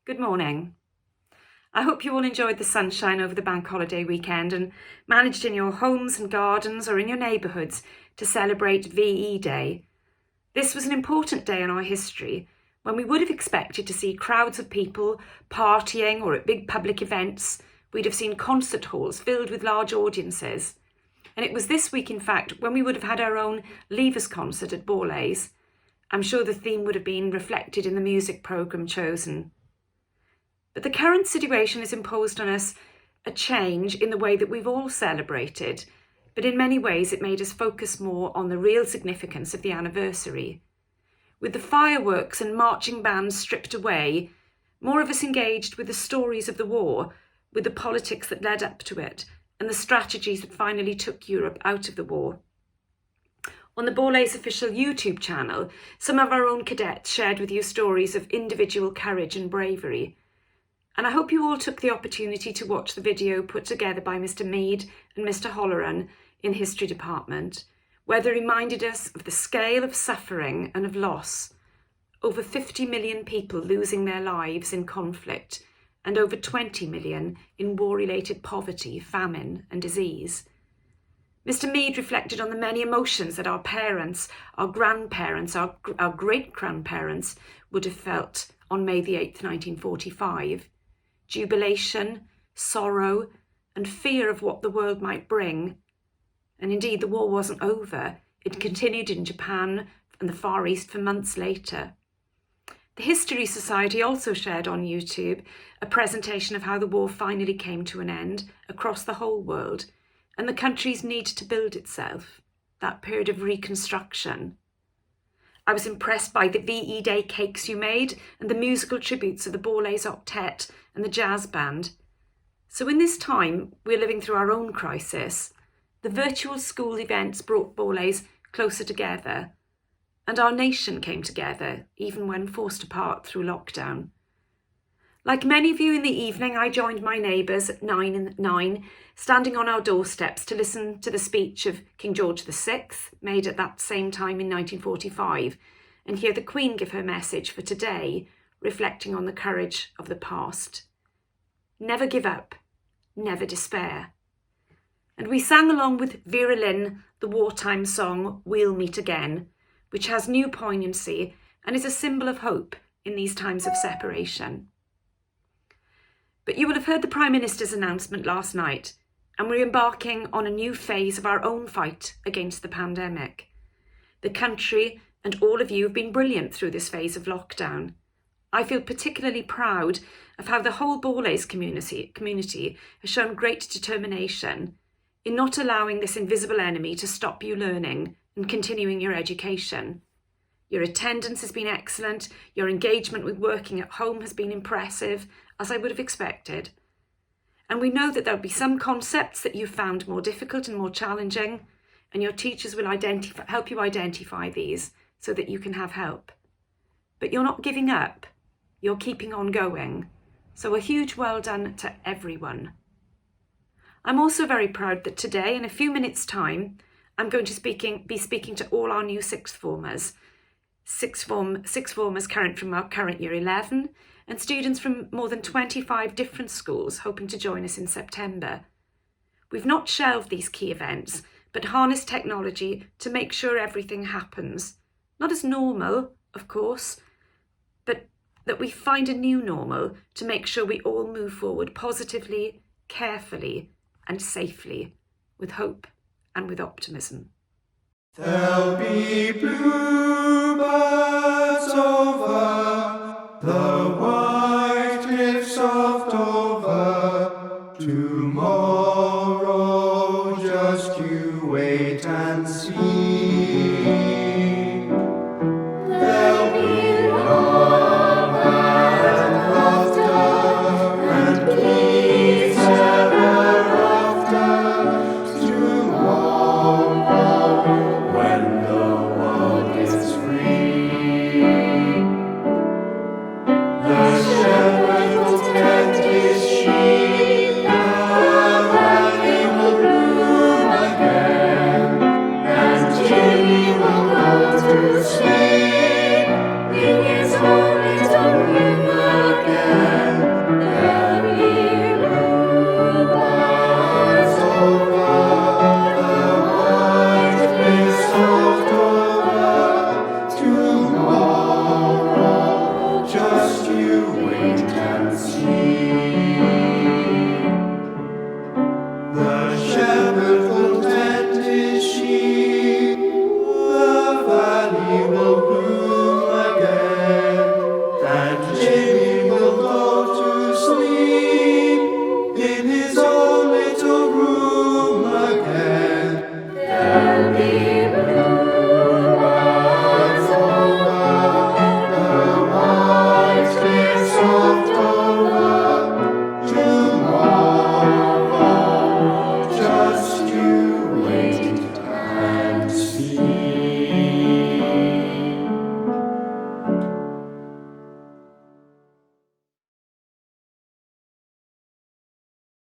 Good morning. I hope you all enjoyed the sunshine over the bank holiday weekend and managed in your homes and gardens or in your neighbourhoods to celebrate VE Day. This was an important day in our history when we would have expected to see crowds of people partying or at big public events. We'd have seen concert halls filled with large audiences. And it was this week, in fact, when we would have had our own Leavers concert at Borlase. I'm sure the theme would have been reflected in the music programme chosen. But the current situation has imposed on us a change in the way that we've all celebrated, but in many ways it made us focus more on the real significance of the anniversary. With the fireworks and marching bands stripped away, more of us engaged with the stories of the war, with the politics that led up to it, and the strategies that finally took Europe out of the war. On the Borlase official YouTube channel, some of our own cadets shared with you stories of individual courage and bravery. And I hope you all took the opportunity to watch the video put together by Mr. Mead and Mr. Holleran in History Department, where they reminded us of the scale of suffering and of loss. Over 50 million people losing their lives in conflict, and over 20 million in war-related poverty, famine and disease. Mr. Mead reflected on the many emotions that our parents, our grandparents, our great-grandparents would have felt on May the 8th, 1945. Jubilation, sorrow, and fear of what the world might bring. And indeed, the war wasn't over. It continued in Japan and the Far East for months later. The History Society also shared on YouTube a presentation of how the war finally came to an end across the whole world and the country's need to build itself, that period of reconstruction. I was impressed by the VE Day cakes you made and the musical tributes of the Borlase Octet and the jazz band. So in this time we're living through our own crisis, the virtual school events brought Borlase closer together, and our nation came together even when forced apart through lockdown. Like many of you in the evening, I joined my neighbours at 9, standing on our doorsteps to listen to the speech of King George VI, made at that same time in 1945, and hear the Queen give her message for today, reflecting on the courage of the past. Never give up, never despair. And we sang along with Vera Lynn the wartime song We'll Meet Again, which has new poignancy and is a symbol of hope in these times of separation. But you will have heard the Prime Minister's announcement last night, and we're embarking on a new phase of our own fight against the pandemic. The country and all of you have been brilliant through this phase of lockdown. I feel particularly proud of how the whole Borlase community has shown great determination in not allowing this invisible enemy to stop you learning and continuing your education. Your attendance has been excellent, your engagement with working at home has been impressive, as I would have expected. And we know that there'll be some concepts that you found more difficult and more challenging, and your teachers will help you identify these so that you can have help. But you're not giving up, you're keeping on going. So a huge well done to everyone. I'm also very proud that today, in a few minutes' time, I'm going to be speaking to all our new sixth formers. Sixth formers from our current year 11 and students from more than 25 different schools hoping to join us in September. We've not shelved these key events, but harnessed technology to make sure everything happens. Not as normal, of course, but that we find a new normal to make sure we all move forward positively, carefully and safely, with hope and with optimism. There'll be blue